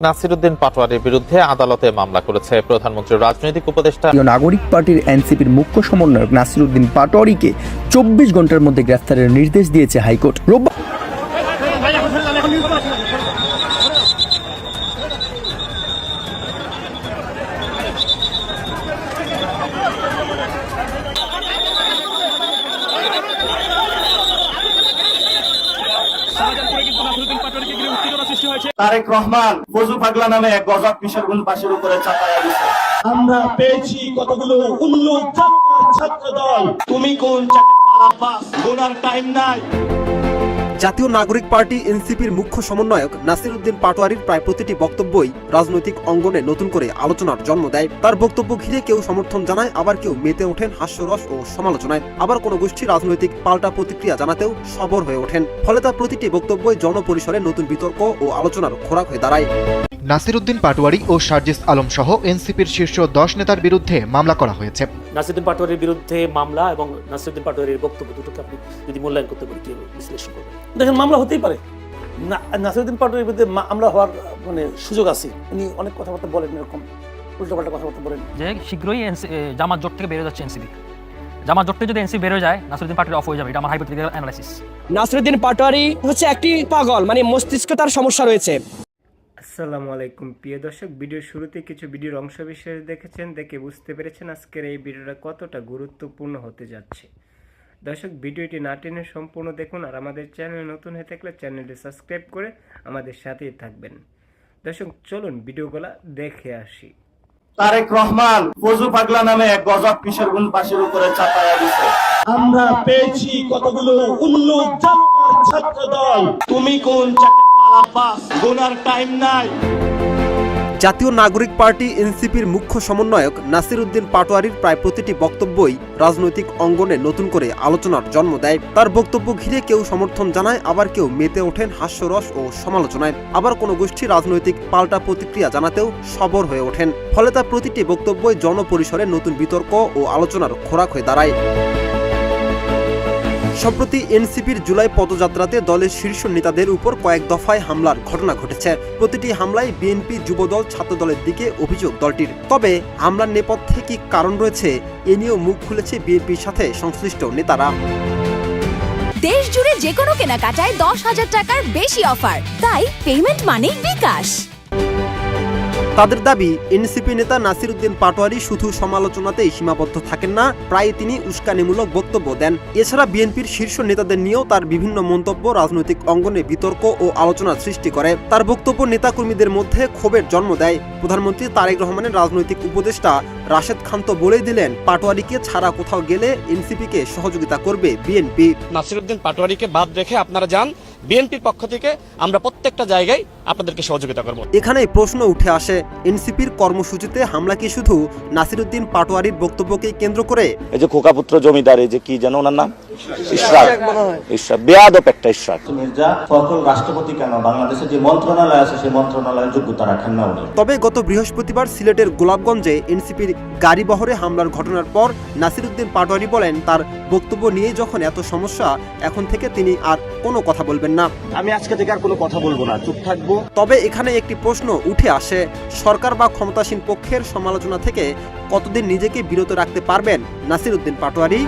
নাসিরউদ্দিন পাটোয়ারির বিরুদ্ধে আদালতে মামলা করেছে প্রধানমন্ত্রীর রাজনৈতিক উপদেষ্টা। নাগরিক পার্টির এনসিপির মুখ্য সমন্বয়ক নাসিরউদ্দিন পাটোয়ারিকে 24 ঘন্টার মধ্যে গ্রেফতারের নির্দেশ দিয়েছে হাইকোর্ট। রোববার তারেক রহমান ফজু পাগলা নামে এক গজব কিশোরগঞ্জ বাসীর উপরে চাপায়া দিচ্ছে। আমরা পেয়েছি কতগুলো উল্লুক ছাত্র দল। তুমি কোন গোনার টাইম নাই। জাতীয় নাগরিক পার্টি এনসিপির মুখ্য সমন্বয়ক নাসিরউদ্দিন পাটোয়ারির প্রায় প্রতিটি বক্তব্যই রাজনৈতিক অঙ্গনে নতুন করে আলোচনার জন্ম দেয়। তার বক্তব্য ঘিরে কেউ সমর্থন জানায়, আবার কেউ মেতে ওঠেন হাস্যরস ও সমালোচনায়, আবার কোনো গোষ্ঠী রাজনৈতিক পাল্টা প্রতিক্রিয়া জানাতেও সবর হয়ে ওঠেন। ফলে তার প্রতিটি বক্তব্যই জনপরিসরে নতুন বিতর্ক ও আলোচনার খোরাক হয়ে দাঁড়ায়। নাসিরউদ্দিন পাটোয়ারি ও শারজিস আলম সহ এনসিপির শীর্ষ 10 নেতার বিরুদ্ধে মামলা করা হয়েছে। নাসিরউদ্দিন পাটোয়ারির বিরুদ্ধে মামলা এবং নাসিরউদ্দিন পাটোয়ারির বক্তব্য দুটোকে আপনি যদি মূল্যায়ন করতে পারেন, কি বিশ্লেষণ করবেন? দেখেন, মামলা হতেই পারে। নাসিরউদ্দিন পাটোয়ারির বিরুদ্ধে মামলা হওয়ার সুযোগ আছে। উনি অনেক কথাবার্তা বলেন, এরকম উল্টোপাল্টা কথাবার্তা বলেন যে শীঘ্রই জামাত জোট থেকে বেরোয় যাচ্ছে এনসিপি। জামাত জোট থেকে যদি এনসিপি বেরোয় যায়, নাসিরউদ্দিন পাটোয়ারি অফ হয়ে যাবে। এটা আমার হাইপোথেটিক্যাল অ্যানালাইসিস। নাসিরউদ্দিন পাটোয়ারি হচ্ছে একটি পাগল, মস্তিষ্কে তার সমস্যা রয়েছে। আসসালামু আলাইকুম প্রিয় দর্শক, ভিডিওর শুরুতে কিছু ভিডিওর অংশবিশেষ দেখেছেন, দেখে বুঝতে পেরেছেন আজকের এই ভিডিওটা কতটা গুরুত্বপূর্ণ হতে যাচ্ছে। দর্শক, ভিডিওটি না টেনে সম্পূর্ণ দেখুন, আর আমাদের চ্যানেল নতুন হয়ে থাকলে চ্যানেলটি সাবস্ক্রাইব করে আমাদের সাথেই থাকবেন। দর্শক, চলুন ভিডিওগুলো দেখে আসি। তারেক রহমান ফজু পাগলা নামে এক গজব কিশোরগঞ্জ বাসীর উপরে চাপায়া দিচ্ছে। আমরা পেয়েছি কতগুলো উল্লুক ছাত্র দল। তুমি কোন গোনার টাইম নাই। জাতীয় নাগরিক পার্টি এনসিপির মুখ্য সমন্বয়ক নাসিরউদ্দিন পাটোয়ারির প্রায় প্রতিটি বক্তব্যই রাজনৈতিক অঙ্গনে নতুন করে আলোচনার জন্ম দেয়। তার বক্তব্য ঘিরে কেউ সমর্থন জানায়, আবার কেউ মেতে ওঠেন হাস্যরস ও সমালোচনায়, আবার কোনো গোষ্ঠী রাজনৈতিক পাল্টা প্রতিক্রিয়া জানাতেও সবর হয়ে ওঠেন। ফলে তার প্রতিটি বক্তব্যই জনপরিসরে নতুন বিতর্ক ও আলোচনার খোরাক হয়ে দাঁড়ায়। সম্প্রতি এনসিপির জুলাই পদযাত্রাতে দলের শীর্ষ নেতাদের উপর কয়েক দফায় হামলার ঘটনা ঘটেছে। প্রতিটি হামলায় বিএনপি, যুবদল, ছাত্রদলের দিকে অভিযোগ দলটির। তবে হামলার নেপথ্যে কি কারণ রয়েছে, এ নিয়েও মুখ খুলেছে বিএনপির সাথে সংশ্লিষ্ট নেতারা। দেশ জুড়ে যে কোনো কেনাকাটায় 10,000 টাকার বেশি অফার, তাই পেমেন্ট মানেই বিকাশ। তাদের দাবি, এনসিপি নেতা নাসিরউদ্দিন পাটোয়ারি শুধু সমালোচনাতেই সীমাবদ্ধ থাকেন না, প্রায় তিনি উস্কানিমূলক বক্তব্য দেন। এছাড়া বিএনপির শীর্ষ নেতাদের নিয়েও তার বিভিন্ন মন্তব্য রাজনৈতিক অঙ্গনে বিতর্ক ও আলোচনার সৃষ্টি করে। তার বক্তব্য নেতাকর্মীদের মধ্যে ক্ষোভের জন্ম দেয়। প্রধানমন্ত্রী তারেক রহমানের রাজনৈতিক উপদেষ্টা রাশেদ খান তো বলেই দিলেন, পাটোয়ারিকে ছাড়া কোথাও গেলে এনসিপিকে সহযোগিতা করবে বিএনপি। নাসিরউদ্দিন পাটোয়ারিকে বাদ রেখে আপনারা যান, বিএনপির পক্ষ থেকে আমরা প্রত্যেকটা জায়গায় আপনাদেরকে সহযোগিতা করব। এখানেই প্রশ্ন উঠে আসে, এনসিপির কর্মসূচিতে হামলা কি শুধু নাসিরউদ্দিন পাটোয়ারির বক্তব্যকেই কেন্দ্র করে? এই যে খোকাপুত্র জমিদার, এই যে কি যেন ওনার নাম, ইশরাক, বেয়াদব একটা ইশরাক। মির্জা ফখরুল রাষ্ট্রপতি কেন? বাংলাদেশে যে মন্ত্রণালয় আছে সেই মন্ত্রণালয়ের যোগ্যতা রাখেন না উনি। তবে গত বৃহস্পতিবার সিলেটের গোলাপগঞ্জে এনসিপির গাড়ি বহরে হামলার ঘটনার পর নাসিরউদ্দিন পাটোয়ারি বলেন, তার বক্তব্য নিয়ে যখন এত সমস্যা, এখন থেকে তিনি আর কোনো কথা বলবেন না। আমি আজকে থেকে আর কোনো কথা বলবো না, চুপ থাকবো। তবে এখানে একটি প্রশ্ন উঠে আসে, সরকার বা ক্ষমতাসীন পক্ষের সমালোচনা থেকে কতদিন নিজেকে বিরত রাখতে পারবেন নাসিরউদ্দিন পাটোয়ারি?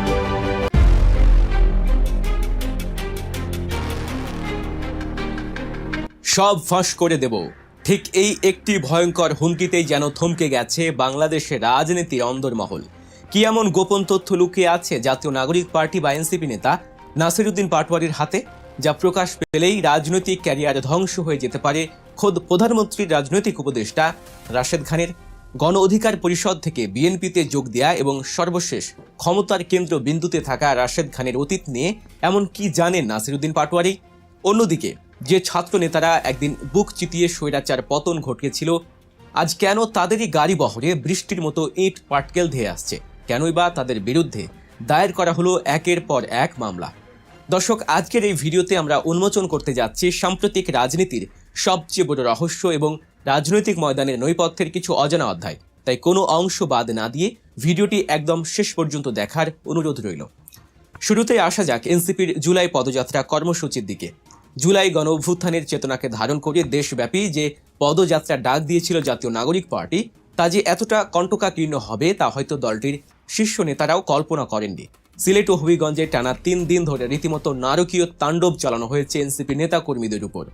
সব ফাঁস করে দেব, ঠিক এই একটি ভয়ঙ্কর হুমকিতেই যেন থমকে গেছে বাংলাদেশের রাজনীতির অন্দরমহল। কি এমন গোপন তথ্য লুকিয়ে আছে জাতীয় নাগরিক পার্টি বা এনসিপি নেতা নাসিরউদ্দিন পাটোয়ারির হাতে, যা প্রকাশ পেলেই রাজনৈতিক ক্যারিয়ার ধ্বংস হয়ে যেতে পারে খোদ প্রধানমন্ত্রীর রাজনৈতিক উপদেষ্টা রাশেদ খানের, গণ অধিকার পরিষদ থেকে বিএনপিতে যোগ দেয়া এবং সর্বশেষ ক্ষমতার কেন্দ্র বিন্দুতে থাকা রাশেদ খানের অতীত নিয়ে এমন কি জানেন নাসিরউদ্দিন পাটোয়ারি? অন্যদিকে যে ছাত্র নেতারা একদিন বুক চিতিয়ে স্বৈরাচার পতন ঘটিয়েছিল, আজ কেন তাদেরই গাড়ি বহরে বৃষ্টির মতো ইট পাটকেল ধেয়ে আসছে? কেনই বা তাদের বিরুদ্ধে দায়ের করা হলো একের পর এক মামলা? দর্শক, আজকের এই ভিডিওতে আমরা উন্মোচন করতে যাচ্ছি সাম্প্রতিক রাজনীতির সবচেয়ে বড় রহস্য এবং রাজনৈতিক ময়দানের নৈপথ্যের কিছু অজানা অধ্যায়। তাই কোনো অংশ বাদ না দিয়ে ভিডিওটি একদম শেষ পর্যন্ত দেখার অনুরোধ রইল। শুরুতেই আসা যাক এনসিপির জুলাই পদযাত্রা কর্মসূচির দিকে। জুলাই গণ অভ্যুত্থানের চেতনাকে ধারণ করে দেশব্যাপী যে পদযাত্রার ডাক দিয়েছিল জাতীয় নাগরিক পার্টি, তা যে এতটা কণ্টকাকীর্ণ হবে তা হয়তো দলটির শীর্ষ নেতারাও কল্পনা করেননি। সিলেট ও হবিগঞ্জে টানা 3 দিন ধরে রীতিমতো নারকীয় তাণ্ডব চালানো হয়েছে এনসিপি নেতা কর্মীদের উপর।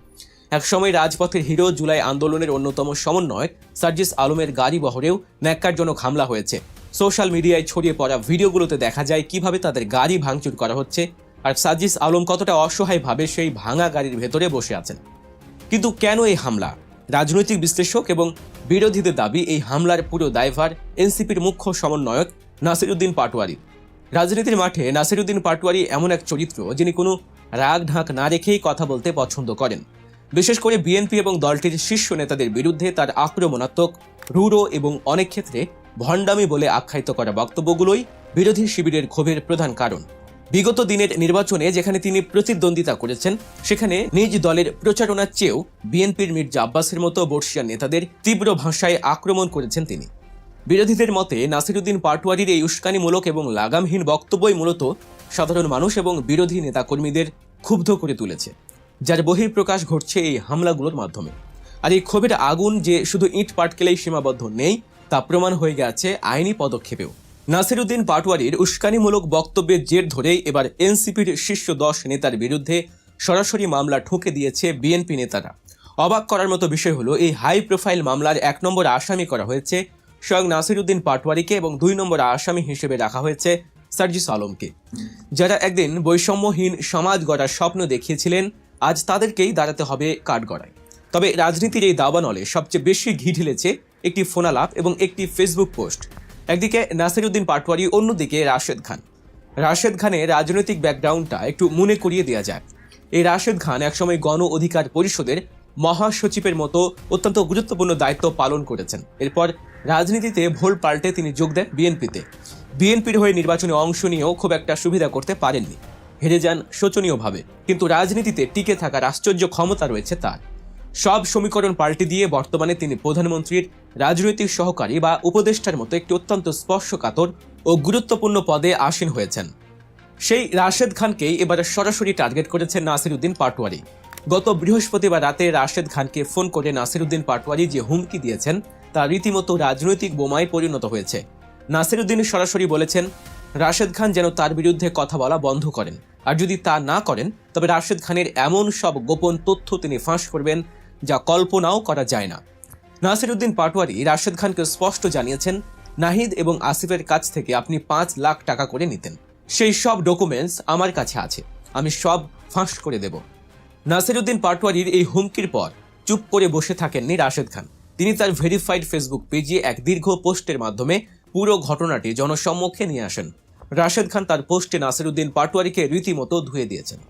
একসময় রাজপথের হিরো জুলাই আন্দোলনের অন্যতম সমন্বয়ক সার্জিস আলমের গাড়ি বহরেও ন্যাক্কারজনক হামলা হয়েছে। সোশ্যাল মিডিয়ায় ছড়িয়ে পড়া ভিডিওগুলোতে দেখা যায় কিভাবে তাদের গাড়ি ভাঙচুর করা হচ্ছে আর সার্জিস আলম কতটা অসহায়ভাবে সেই ভাঙা গাড়ির ভেতরে বসে আছেন। কিন্তু কেন এই হামলা? রাজনৈতিক বিশ্লেষক এবং বিরোধীদের দাবি এই হামলার পুরো দায়ভার এনসিপির মুখ্য সমন্বয়ক নাসিরউদ্দিন পাটোয়ারি। রাজনীতির মাঠে নাসিরউদ্দিন পাটোয়ারি এমন এক চরিত্র যিনি কোনো রাগ ঢাক না রেখেই কথা বলতে পছন্দ করেন। বিশেষ করে বিএনপি এবং দলটির শীর্ষ নেতাদের বিরুদ্ধে তার আক্রমণাত্মক, রূঢ় এবং অনেক ক্ষেত্রে ভণ্ডামি বলে আখ্যায়িত করা বক্তব্যগুলোই বিরোধী শিবিরের ক্ষোভের প্রধান কারণ। বিগত দিনের নির্বাচনে যেখানে তিনি প্রতিদ্বন্দ্বিতা করেছেন, সেখানে নিজ দলের প্রচারণার চেয়েও বিএনপির মির্জা আব্বাসের মতো বর্ষিয়ান নেতাদের তীব্র ভাষায় আক্রমণ করেছেন তিনি। বিরোধীদের মতে নাসিরউদ্দিন পাটোয়ারির এই উস্কানিমূলক এবং লাগামহীন বক্তব্যই মূলত সাধারণ মানুষ এবং বিরোধী নেতাকর্মীদের ক্ষুব্ধ করে তুলেছে, যার বহিঃপ্রকাশ ঘটছে এই হামলাগুলোর মাধ্যমে। আর এই ক্ষোভের আগুন যে শুধু ইট পাটকেলেই সীমাবদ্ধ নেই, তা প্রমাণ হয়ে গেছে আইনি পদক্ষেপেও। নাসিরউদ্দিন পাটোয়ারির উস্কানিমূলক বক্তব্যের জের ধরেই এবার এনসিপির শীর্ষ 10 নেতার বিরুদ্ধে সরাসরি মামলা ঠুকে দিয়েছে বিএনপি নেতারা। অবাক করার মতো বিষয় হলো, এই হাই প্রোফাইল মামলার 1 নম্বর আসামি করা হয়েছে স্বয়ং নাসিরউদ্দিন পাটোয়ারিকে এবং 2 নম্বর আসামি হিসেবে রাখা হয়েছে সার্জিস আলমকে। যারা একদিন বৈষম্যহীন সমাজ গড়ার স্বপ্ন দেখিয়েছিলেন, আজ তাদেরকেই দাঁড়াতে হবে কাঠগড়ায়। তবে রাজনীতির এই দাবানলে সবচেয়ে বেশি ঘি ঢেলেছে একটি ফোনালাপ এবং একটি ফেসবুক পোস্ট। একদিকে নাসিরউদ্দিন পাটোয়ারি, অন্যদিকে রাশেদ খান। রাশেদ খানের রাজনৈতিক ব্যাকগ্রাউন্ডটা একটু মনে করিয়ে দেওয়া যায়। এই রাশেদ খান একসময় গণ অধিকার পরিষদের মহাসচিবের মতো অত্যন্ত গুরুত্বপূর্ণ দায়িত্ব পালন করেছেন। এরপর রাজনীতিতে ভোল পাল্টে তিনি যোগ দেন বিএনপিতে। বিএনপির হয়ে নির্বাচনে অংশ নিয়েও খুব একটা সুবিধা করতে পারেননি, হেরে যান শোচনীয়ভাবে। কিন্তু রাজনীতিতে টিকে থাকার আশ্চর্য ক্ষমতা রয়েছে তার। সব সমীকরণ পাল্টে দিয়ে বর্তমানে তিনি প্রধানমন্ত্রীর রাজনৈতিক সহকারী বা উপদেষ্টার মতো একটি অত্যন্ত স্পর্শকাতর ও গুরুত্বপূর্ণ পদে আসীন হয়েছেন। সেই রাশেদ খানকেই এবার সরাসরি টার্গেট করেছেন নাসিরউদ্দিন পাটোয়ারি। গত বৃহস্পতিবার রাতে রাশেদ খানকে ফোন করে নাসিরউদ্দিন পাটোয়ারি যে হুমকি দিয়েছেন, তা রীতিমতো রাজনৈতিক বোমায় পরিণত হয়েছে। নাসিরউদ্দিন সরাসরি বলেছেন রাশেদ খান যেন তার বিরুদ্ধে কথা বলা বন্ধ করেন, আর যদি তা না করেন তবে রাশেদ খানের এমন সব গোপন তথ্য তিনি ফাঁস করবেন যা কল্পনাও করা যায় না। নাসিরউদ্দিন পাটোয়ারি রাশেদ খানকে স্পষ্ট জানিয়েছেন, নাহিদ এবং আসিফের কাছ থেকে আপনি 5 লাখ টাকা করে নিতেন, সেই সব ডকুমেন্টস আমার কাছে আছে, আমি সব ফাঁস করে দেব। নাসিরউদ্দিন পাটোয়ারির এই হুমকির পর চুপ করে বসে থাকেননি রাশেদ খান। তিনি তার ভেরিফাইড ফেসবুক পেজে এক দীর্ঘ পোস্টের মাধ্যমে পুরো ঘটনাটি জনসম্মুখে নিয়ে আসেন। রাশেদ খান তার পোস্টে নাসিরউদ্দিন পাটোয়ারিকে রীতিমতো ধুয়ে দিয়েছেন।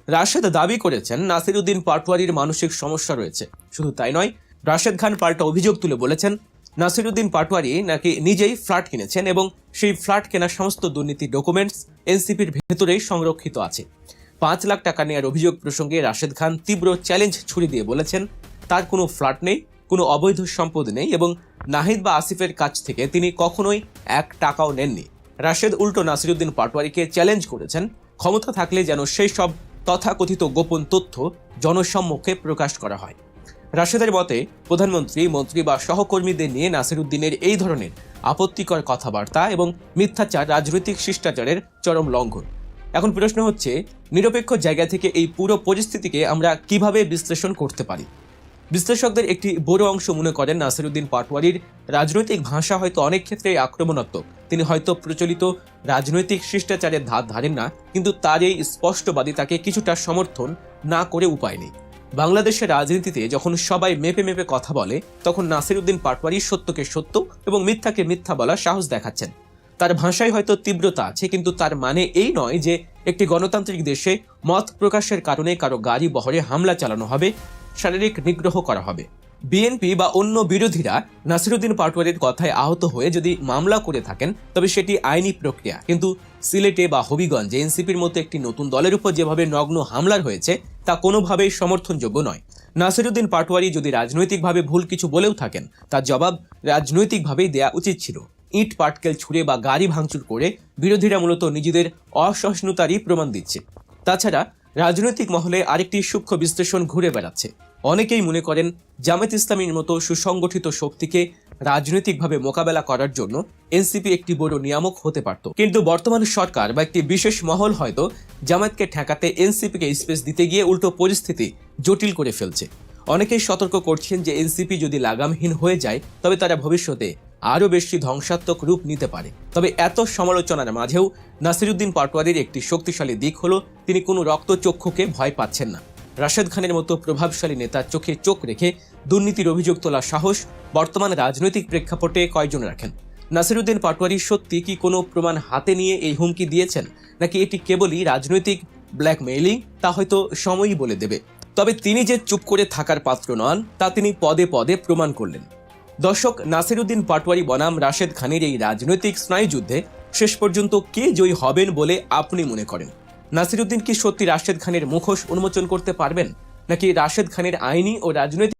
রাশেদ দাবি করেছেন নাসিরউদ্দিন পাটোয়ারির মানসিক সমস্যা রয়েছে। শুধু তাই নয়, রাশেদ খান পাল্টা অভিযোগ তুলে বলেছেন নাসিরউদ্দিন পাটোয়ারি নাকি নিজেই ফ্ল্যাট কিনেছেন এবং সেই ফ্ল্যাট কেনার সমস্ত দুর্নীতি ডকুমেন্টস এনসিপির ভেতরেই সংরক্ষিত আছে। 5 লাখ টাকা নেওয়ার অভিযোগ প্রসঙ্গে রাশেদ খান তীব্র চ্যালেঞ্জ ছুড়ে দিয়ে বলেছেন তার কোনো ফ্ল্যাট নেই, কোনো অবৈধ সম্পদ নেই এবং নাহিদ বা আসিফের কাছ থেকে তিনি কখনোই 1 টাকাও নেননি। রাশেদ উল্টো নাসিরউদ্দিন পাটোয়ারিকে চ্যালেঞ্জ করেছেন, ক্ষমতা থাকলে যেন সেই সব তথাকথিত গোপন তথ্য জনসম্মুখে প্রকাশ করা হয়। রাশেদের মতে প্রধানমন্ত্রী, মন্ত্রী বা সহকর্মীদের নিয়ে নাসিরউদ্দিনের এই ধরনের আপত্তিকর কথাবার্তা এবং মিথ্যাচার রাজনৈতিক শিষ্টাচারের চরম লঙ্ঘন। এখন প্রশ্ন হচ্ছে, নিরপেক্ষ জায়গা থেকে এই পুরো পরিস্থিতিকে আমরা কিভাবে বিশ্লেষণ করতে পারি? বিশ্লেষকদের একটি বড় অংশ মনে করেন নাসিরউদ্দিন পাটোয়ারির রাজনৈতিক ভাষা হয়তো অনেক ক্ষেত্রে আক্রমণাত্মক। তিনি হয়তো প্রচলিত রাজনৈতিক শিষ্টাচারের ধার ধারেন না, কিন্তু তার এই স্পষ্টবাদী তাকে কিছুটা সমর্থন না করে উপায় নেই। বাংলাদেশের রাজনীতিতে যখন সবাই মেপে মেপে কথা বলে, তখন নাসিরউদ্দিন পাটোয়ারি সত্যকে সত্য এবং মিথ্যাকে মিথ্যা বলার সাহস দেখাচ্ছেন। তার ভাষায় হয়তো তীব্রতা আছে, কিন্তু তার মানে এই নয় যে একটি গণতান্ত্রিক দেশে মত প্রকাশের কারণে কারো গাড়ি বহরে হামলা চালানো হবে, শারীরিক নিগ্রহ করা হবে। বিএনপি বা অন্য বিরোধীরা নাসিরউদ্দিন পাটোয়ারির কথায় আহত হয়ে যদি মামলা করে থাকেন, তবে সেটি আইনি প্রক্রিয়া। কিন্তু সিলেটে বা হবিগঞ্জে এনসিপির মতো একটি নতুন দলের উপর যেভাবে নগ্ন হামলার হয়েছে, তা কোনোভাবেই সমর্থনযোগ্য নয়। নাসিরউদ্দিন পাটোয়ারি যদি রাজনৈতিকভাবে ভুল কিছু বলেও থাকেন, তার জবাব রাজনৈতিকভাবেই দেয়া উচিত ছিল। ইট পাটকেল ছুঁড়ে বা গাড়ি ভাঙচুর করে বিরোধীরা মূলত নিজেদের অসহিষ্ণুতারই প্রমাণ দিচ্ছে। তাছাড়া রাজনৈতিক মহলে আরেকটি সূক্ষ্ম বিশ্লেষণ ঘুরে বেড়াচ্ছে। অনেকেই মনে করেন জামায়াত ইসলামীর মতো সুসংগঠিত শক্তিকে রাজনৈতিকভাবে মোকাবেলা করার জন্য এনসিপি একটি বড় নিয়ামক হতে পারত, কিন্তু বর্তমান সরকার বা একটি বিশেষ মহল হয়তো জামায়াতকে ঠেকাতে এনসিপিকে স্পেস দিতে গিয়ে উল্টো পরিস্থিতি জটিল করে ফেলছে। অনেকেই সতর্ক করছেন যে এনসিপি যদি লাগামহীন হয়ে যায় তবে তারা ভবিষ্যতে আরও বেশি ধ্বংসাত্মক রূপ নিতে পারে। তবে এত সমালোচনার মাঝেও নাসিরউদ্দিন পাটোয়ারির একটি শক্তিশালী দিক হলো তিনি কোনো রক্তচক্ষুকে ভয় পাচ্ছেন না। রাশেদ খানের মতো প্রভাবশালী নেতার চোখে চোখ রেখে দুর্নীতির অভিযোগ তোলার সাহস বর্তমান রাজনৈতিক প্রেক্ষাপটে কয়জন রাখেন? নাসিরউদ্দিন পাটোয়ারি সত্যি কি কোনো প্রমাণ হাতে নিয়ে এই হুমকি দিয়েছেন, নাকি এটি কেবলই রাজনৈতিক ব্ল্যাকমেইলিং, তা হয়তো সময়ই বলে দেবে। তবে তিনি যে চুপ করে থাকার পাত্র নন তা তিনি পদে পদে প্রমাণ করলেন। দর্শক, নাসিরউদ্দিন পাটোয়ারি বনাম রাশেদ খানের এই রাজনৈতিক স্নায়ুযুদ্ধে শেষ পর্যন্ত কে জয়ী হবেন বলে আপনি মনে করেন? নাসিরউদ্দিন কি সত্যি রাশেদ খানের মুখোশ উন্মোচন করতে পারবেন, নাকি রাশেদ খানের আইনি ও রাজনৈতিক